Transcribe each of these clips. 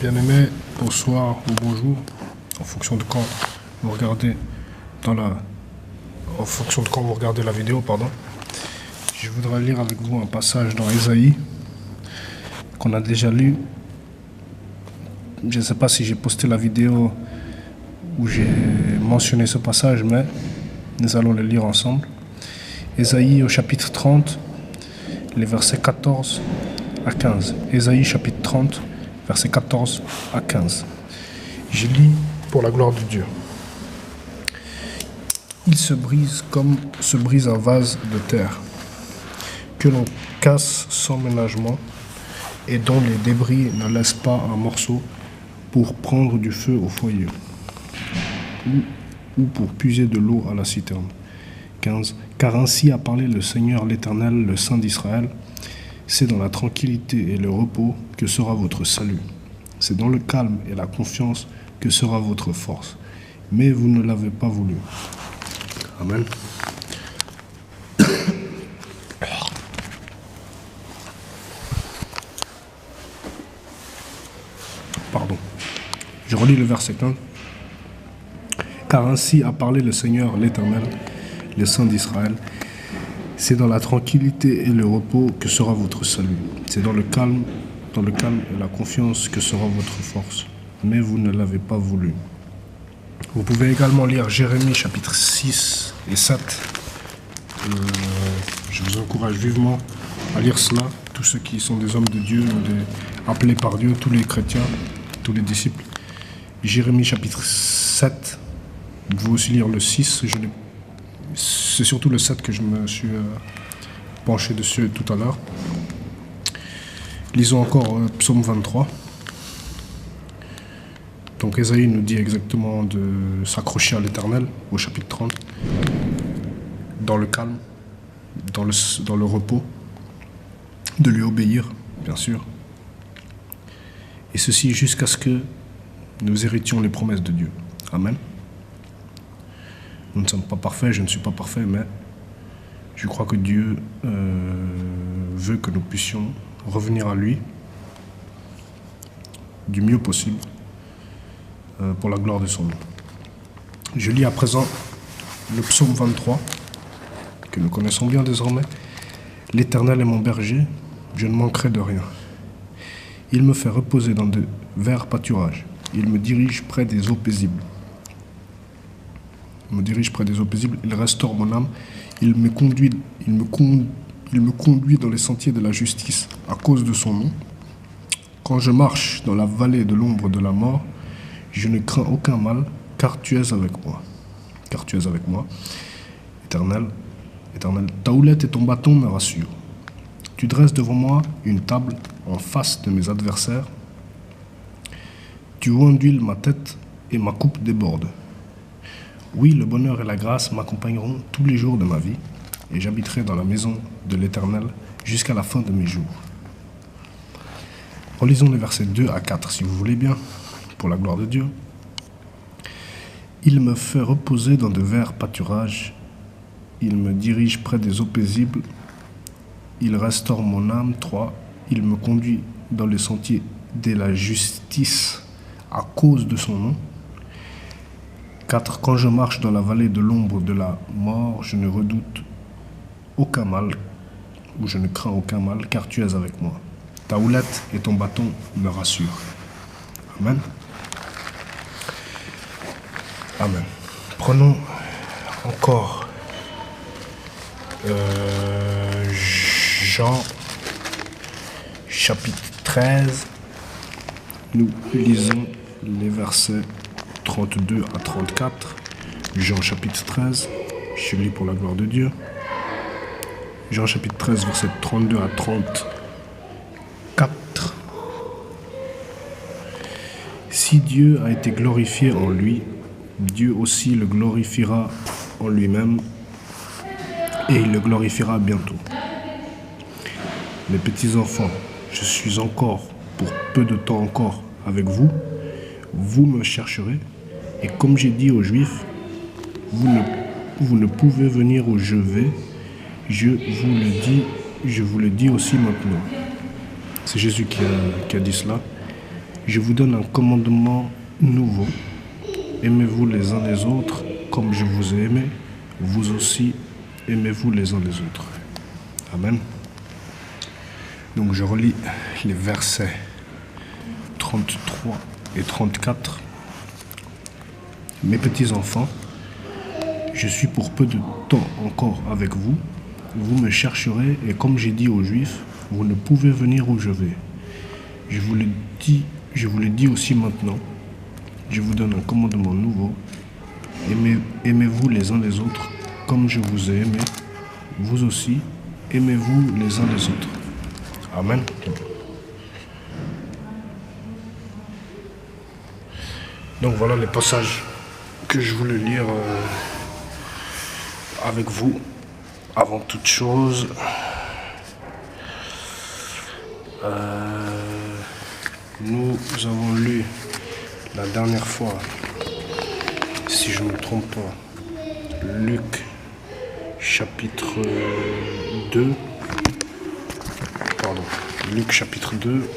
Bien-aimés, bonsoir ou bonjour, en fonction de quand vous regardez en fonction de quand vous regardez la vidéo, pardon. Je voudrais lire avec vous un passage dans Ésaïe qu'on a déjà lu. Je ne sais pas si j'ai posté la vidéo où j'ai mentionné ce passage, mais nous allons le lire ensemble. Ésaïe au chapitre 30, les versets 14 à 15. Ésaïe chapitre 30, versets 14 à 15. Je lis pour la gloire de Dieu. Il se brise comme se brise un vase de terre, que l'on casse sans ménagement et dont les débris ne laissent pas un morceau pour prendre du feu au foyer ou pour puiser de l'eau à la citerne. 15. Car ainsi a parlé le Seigneur l'Éternel, le Saint d'Israël. C'est dans la tranquillité et le repos que sera votre salut. C'est dans le calme et la confiance que sera votre force. Mais vous ne l'avez pas voulu. Amen. Pardon. Je relis le verset 15. Car ainsi a parlé le Seigneur l'Éternel, le Saint d'Israël. C'est dans la tranquillité et le repos que sera votre salut. C'est dans le calme et la confiance que sera votre force. Mais vous ne l'avez pas voulu. Vous pouvez également lire Jérémie chapitre 6 et 7. Je vous encourage vivement à lire cela. Tous ceux qui sont des hommes de Dieu, appelés par Dieu, tous les chrétiens, tous les disciples. Jérémie chapitre 7. Vous pouvez aussi lire le 6. C'est surtout le 7 que je me suis penché dessus tout à l'heure. Lisons encore Psaume 23. Donc Ésaïe nous dit exactement de s'accrocher à l'Éternel au chapitre 30, dans le calme, dans le repos, de lui obéir, bien sûr. Et ceci jusqu'à ce que nous héritions les promesses de Dieu. Amen. Nous ne sommes pas parfaits, je ne suis pas parfait, mais je crois que Dieu veut que nous puissions revenir à lui du mieux possible pour la gloire de son nom. Je lis à présent le psaume 23, que nous connaissons bien désormais. L'Éternel est mon berger, je ne manquerai de rien. Il me fait reposer dans de verts pâturages. Il me dirige près des eaux paisibles. Il restaure mon âme. Il me conduit dans les sentiers de la justice à cause de son nom. Quand je marche dans la vallée de l'ombre de la mort, je ne crains aucun mal, car tu es avec moi. Éternel, ta houlette et ton bâton me rassurent. Tu dresses devant moi une table en face de mes adversaires. Tu ondules ma tête et ma coupe déborde. Oui, le bonheur et la grâce m'accompagneront tous les jours de ma vie, et j'habiterai dans la maison de l'Éternel jusqu'à la fin de mes jours. Relisons les versets 2 à 4, si vous voulez bien, pour la gloire de Dieu. Il me fait reposer dans de verts pâturages. Il me dirige près des eaux paisibles. Il restaure mon âme. 3. Il me conduit dans les sentiers de la justice à cause de son nom. 4. Quand je marche dans la vallée de l'ombre de la mort, je ne redoute aucun mal, ou je ne crains aucun mal, car tu es avec moi. Ta houlette et ton bâton me rassurent. Amen. Amen. Prenons encore Jean chapitre 13. Nous lisons les versets 32 à 34. Jean chapitre 13. Je lis pour la gloire de Dieu. Jean chapitre 13, versets 32 à 34. Si Dieu a été glorifié en lui, Dieu aussi le glorifiera en lui-même, et il le glorifiera bientôt. Mes petits enfants, je suis encore, pour peu de temps encore, avec vous. Vous me chercherez, et comme j'ai dit aux Juifs, vous ne pouvez venir où je vais. Je vous le dis aussi maintenant. C'est Jésus qui a dit cela. Je vous donne un commandement nouveau. Aimez-vous les uns les autres comme je vous ai aimé. Vous aussi, aimez-vous les uns les autres. Amen. Donc je relis les versets 33 et 34. Mes petits enfants, je suis pour peu de temps encore avec vous. Vous me chercherez et comme j'ai dit aux Juifs, vous ne pouvez venir où je vais. Je vous le dis aussi maintenant. Je vous donne un commandement nouveau. Aimez-vous les uns les autres comme je vous ai aimé. Vous aussi, aimez-vous les uns les autres. Amen. Donc voilà les passages que je voulais lire avec vous. Avant toute chose, nous avons lu la dernière fois, si je ne me trompe pas, Luc chapitre 2. Luc chapitre 2.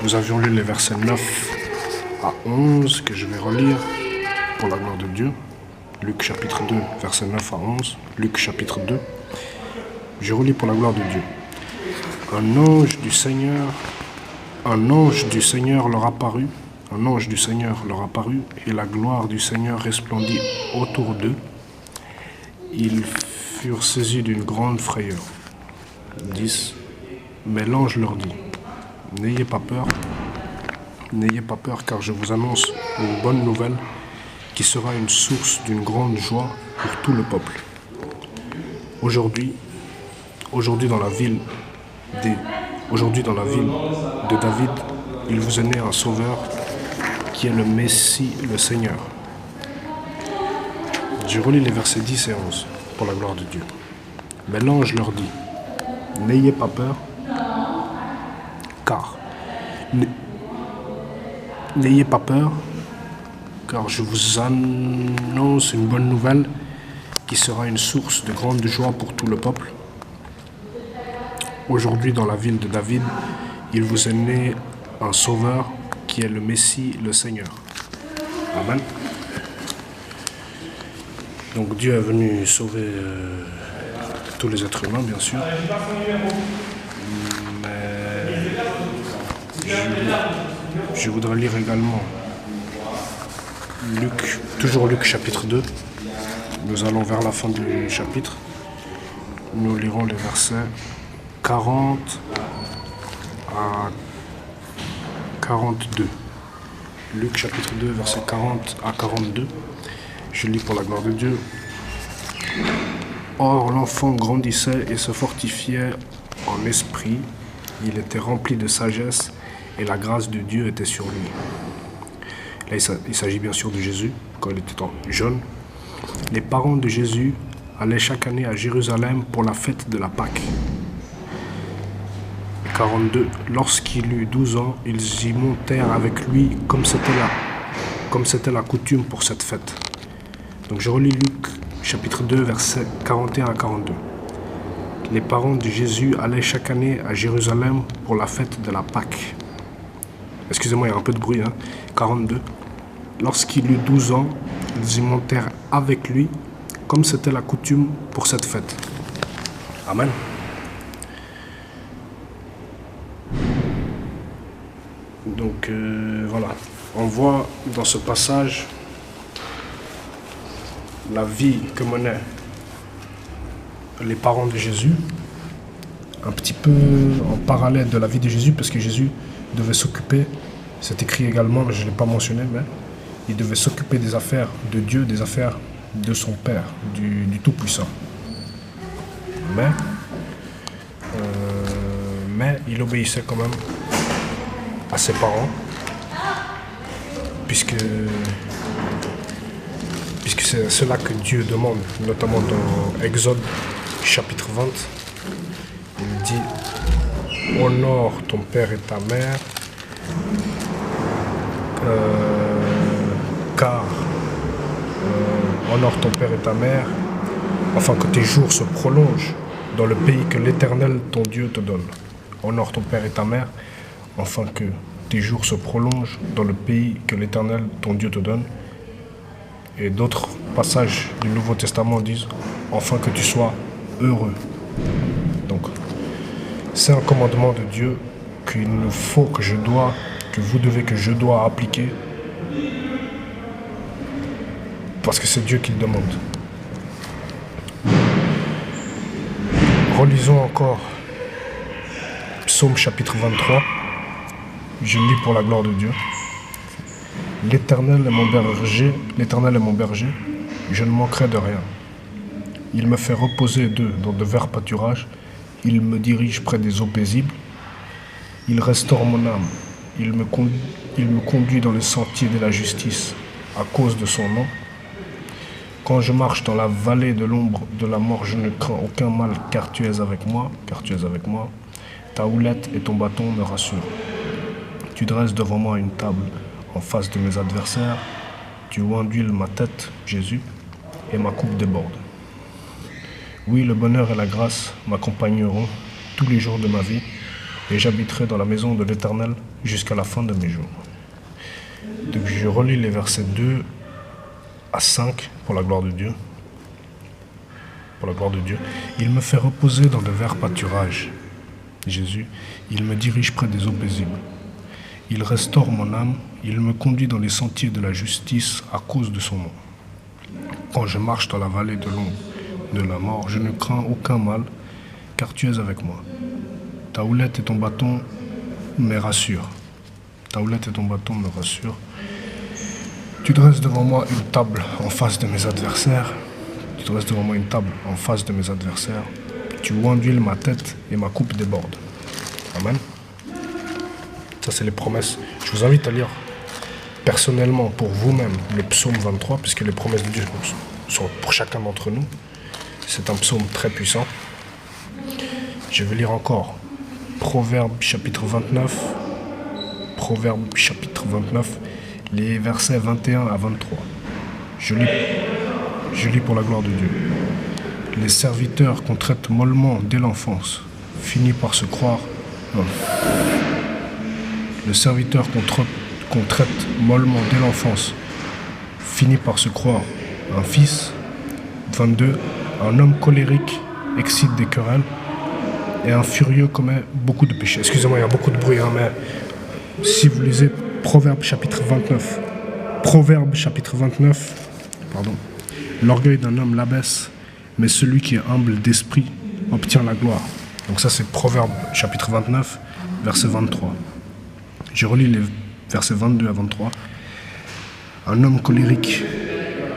Nous avions lu les versets 9 à 11 que je vais relire pour la gloire de Dieu. Luc chapitre 2, versets 9 à 11. Luc chapitre 2. Je relis pour la gloire de Dieu. Un ange du Seigneur leur apparut. Un ange du Seigneur leur apparut et la gloire du Seigneur resplendit autour d'eux. Ils furent saisis d'une grande frayeur. 10. Mais l'ange leur dit, n'ayez pas peur, car je vous annonce une bonne nouvelle qui sera une source d'une grande joie pour tout le peuple. Aujourd'hui dans la ville de David, il vous est né un sauveur qui est le Messie, le Seigneur. Je relis les versets 10 et 11 pour la gloire de Dieu. Mais l'ange leur dit, n'ayez pas peur, car je vous annonce une bonne nouvelle qui sera une source de grande joie pour tout le peuple. Aujourd'hui, dans la ville de David, il vous est né un sauveur qui est le Messie, le Seigneur. Amen. Donc Dieu est venu sauver tous les êtres humains, bien sûr. Mais je voudrais lire également toujours Luc chapitre 2. Nous allons vers la fin du chapitre. Nous lirons les versets 40 à 42. Luc chapitre 2, versets 40 à 42. Je lis pour la gloire de Dieu. Or, l'enfant grandissait et se fortifiait en esprit. Il était rempli de sagesse et la grâce de Dieu était sur lui. Là, il s'agit bien sûr de Jésus, quand il était jeune. Les parents de Jésus allaient chaque année à Jérusalem pour la fête de la Pâque. 42. Lorsqu'il eut 12 ans, ils y montèrent avec lui comme c'était la coutume pour cette fête. Donc je relis Luc chapitre 2, versets 41 à 42. Les parents de Jésus allaient chaque année à Jérusalem pour la fête de la Pâque. Excusez-moi, il y a un peu de bruit. 42. Lorsqu'il eut 12 ans, ils y montèrent avec lui comme c'était la coutume pour cette fête. Amen. Donc voilà, on voit dans ce passage la vie que menaient les parents de Jésus, un petit peu en parallèle de la vie de Jésus, parce que Jésus devait s'occuper, c'est écrit également, mais je ne l'ai pas mentionné, mais il devait s'occuper des affaires de Dieu, des affaires de son Père, du Tout-Puissant. Mais il obéissait quand même à ses parents, puisque c'est cela que Dieu demande, notamment dans Exode chapitre 20. Il dit « Honore ton père et ta mère, honore ton père et ta mère, afin que tes jours se prolongent dans le pays que l'Éternel, ton Dieu, te donne. Honore ton père et ta mère, afin que tes jours se prolongent dans le pays que l'Éternel, ton Dieu, te donne. Et d'autres passages du Nouveau Testament disent afin que tu sois heureux. Donc, c'est un commandement de Dieu qu'il nous faut, que je dois appliquer, parce que c'est Dieu qui le demande. Relisons encore Psaume chapitre 23. Je lis pour la gloire de Dieu. L'Éternel est mon berger, je ne manquerai de rien. Il me fait reposer dans de verts pâturages, il me dirige près des eaux paisibles, il restaure mon âme, il me conduit dans les sentiers de la justice à cause de son nom. Quand je marche dans la vallée de l'ombre de la mort, je ne crains aucun mal, car tu es avec moi. Ta houlette et ton bâton me rassurent. Tu dresses devant moi une table en face de mes adversaires. Tu onduiles ma tête, Jésus, et ma coupe déborde. Oui, le bonheur et la grâce m'accompagneront tous les jours de ma vie, et j'habiterai dans la maison de l'Éternel jusqu'à la fin de mes jours. Donc je relis les versets 2 à 5 pour la gloire de Dieu. Pour la gloire de Dieu. Il me fait reposer dans de verts pâturages, Jésus. Il me dirige près des eaux paisibles. Il restaure mon âme. Il me conduit dans les sentiers de la justice à cause de son nom. Quand je marche dans la vallée de l'ombre de la mort, je ne crains aucun mal, car tu es avec moi. Ta houlette et ton bâton me rassurent. Ta houlette et ton bâton me rassurent. Tu dresses devant moi une table en face de mes adversaires. Tu onduiles ma tête et ma coupe déborde. Amen. Ça, c'est les promesses. Je vous invite à lire personnellement pour vous-même le psaume 23, puisque les promesses de Dieu sont pour chacun d'entre nous. C'est un psaume très puissant. Je vais lire encore Proverbe chapitre 29. Les versets 21 à 23. Je lis pour la gloire de Dieu. Les serviteurs qu'on traite mollement dès l'enfance finit par se croire. Non. Le serviteur qu'on traite mollement dès l'enfance finit par se croire un fils. 22. Un homme colérique excite des querelles et un furieux commet beaucoup de péchés. Excusez-moi, il y a beaucoup de bruit, mais si vous lisez Proverbe chapitre 29, l'orgueil d'un homme l'abaisse, mais celui qui est humble d'esprit obtient la gloire. Donc ça, c'est Proverbe chapitre 29, verset 23. Je relis les versets 22 à 23. Un homme colérique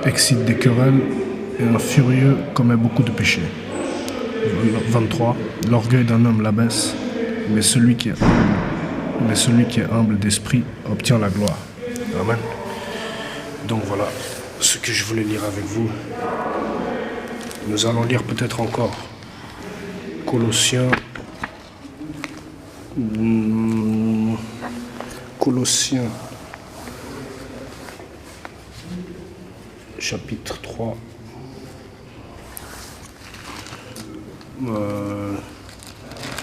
excite des querelles et un furieux commet beaucoup de péchés. 23. L'orgueil d'un homme l'abaisse, mais celui qui est humble d'esprit obtient la gloire. Amen. Donc voilà ce que je voulais lire avec vous. Nous allons lire peut-être encore Colossiens chapitre 3.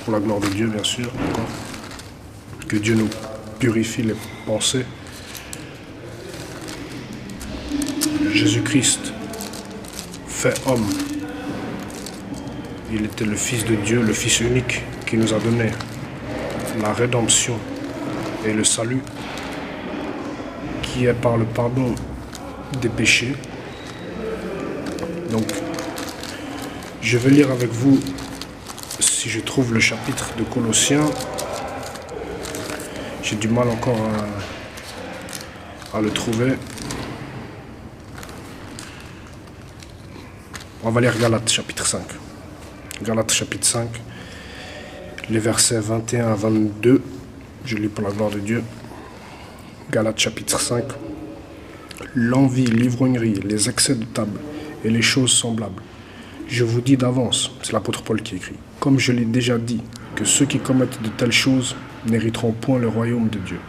Pour la gloire de Dieu, bien sûr. D'accord. Que Dieu nous purifie les pensées. Jésus-Christ, fait homme. Il était le Fils de Dieu, le Fils unique, qui nous a donné la rédemption et le salut, qui est par le pardon des péchés. Donc, je vais lire avec vous, si je trouve le chapitre de Colossiens. J'ai du mal encore à le trouver. On va lire Galates chapitre 5. Galates chapitre 5, les versets 21 à 22. Je lis pour la gloire de Dieu. Galates chapitre 5. L'envie, l'ivrognerie, les excès de table et les choses semblables. Je vous dis d'avance, c'est l'apôtre Paul qui écrit, comme je l'ai déjà dit, que ceux qui commettent de telles choses n'hériteront point le royaume de Dieu.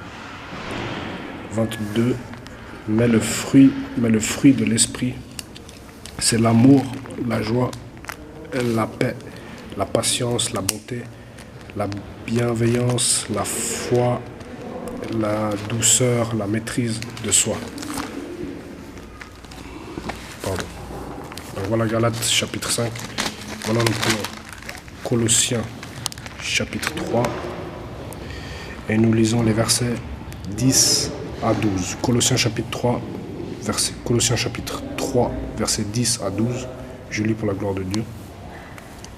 22. Mais le fruit de l'esprit, c'est l'amour, la joie, la paix, la patience, la bonté, la bienveillance, la foi, la douceur, la maîtrise de soi. Pardon. Donc voilà Galates chapitre 5. Maintenant nous prenons Colossiens chapitre 3 et nous lisons les versets 10 à 12. Colossiens chapitre 3, versets 10 à 12. Je lis pour la gloire de Dieu.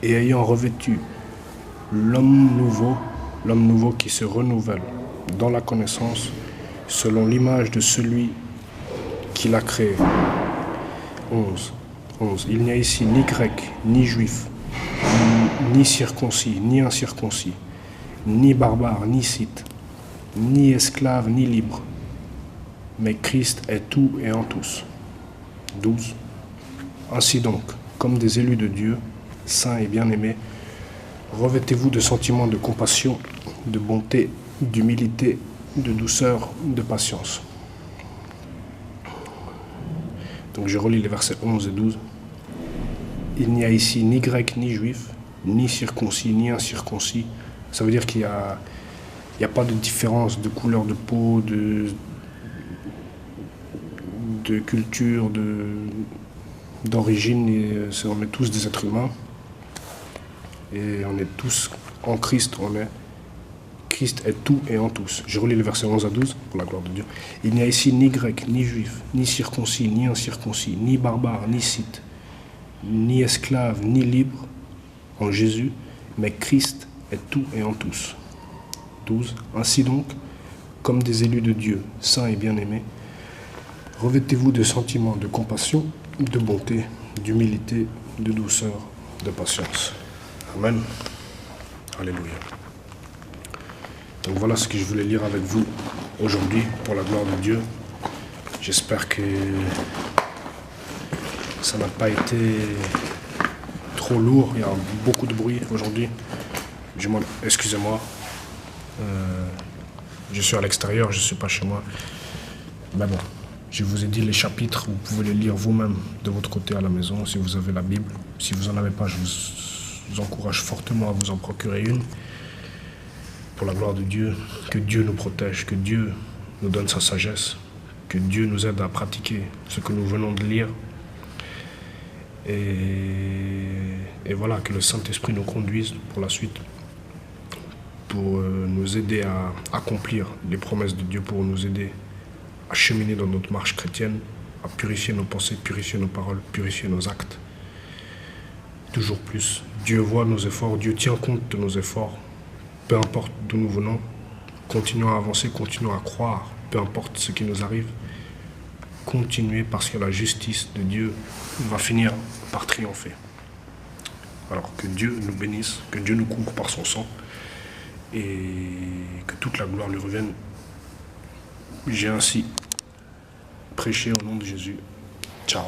Et ayant revêtu l'homme nouveau qui se renouvelle dans la connaissance, selon l'image de celui qui l'a créé. 11. Il n'y a ici ni grec, ni juif, ni circoncis, ni incirconcis, ni barbare, ni scythe, ni esclave, ni libre, mais Christ est tout et en tous. 12. Ainsi donc, comme des élus de Dieu, saints et bien-aimés, revêtez-vous de sentiments de compassion, de bonté, d'humilité, de douceur, de patience. Donc je relis les versets 11 et 12. Il n'y a ici ni grec, ni juif, ni circoncis, ni incirconcis. Ça veut dire qu'il n'y a pas de différence de couleur de peau, de culture, d'origine. On est tous des êtres humains. Et on est tous en Christ. Christ est tout et en tous. Je relis les versets 11 à 12 pour la gloire de Dieu. Il n'y a ici ni grec, ni juif, ni circoncis, ni incirconcis, ni barbare, ni scythe, ni esclave, ni libre en Jésus, mais Christ est tout et en tous. 12. Ainsi donc, comme des élus de Dieu, saints et bien-aimés, revêtez-vous de sentiments de compassion, de bonté, d'humilité, de douceur, de patience. Amen. Alléluia. Donc voilà ce que je voulais lire avec vous aujourd'hui pour la gloire de Dieu. J'espère que ça n'a pas été trop lourd. Il y a beaucoup de bruit aujourd'hui. Excusez-moi. Je suis à l'extérieur, je ne suis pas chez moi. Mais bon, je vous ai dit les chapitres. Vous pouvez les lire vous-même de votre côté à la maison si vous avez la Bible. Si vous n'en avez pas, je vous encourage fortement à vous en procurer une. Pour la gloire de Dieu, que Dieu nous protège, que Dieu nous donne sa sagesse, que Dieu nous aide à pratiquer ce que nous venons de lire. Et voilà, que le Saint-Esprit nous conduise pour la suite, pour nous aider à accomplir les promesses de Dieu, pour nous aider à cheminer dans notre marche chrétienne, à purifier nos pensées, purifier nos paroles, purifier nos actes. Toujours plus. Dieu voit nos efforts, Dieu tient compte de nos efforts. Peu importe d'où nous venons, continuons à avancer, continuons à croire, peu importe ce qui nous arrive, continuez parce que la justice de Dieu va finir par triompher. Alors que Dieu nous bénisse, que Dieu nous couvre par son sang et que toute la gloire lui revienne. J'ai ainsi prêché au nom de Jésus. Ciao.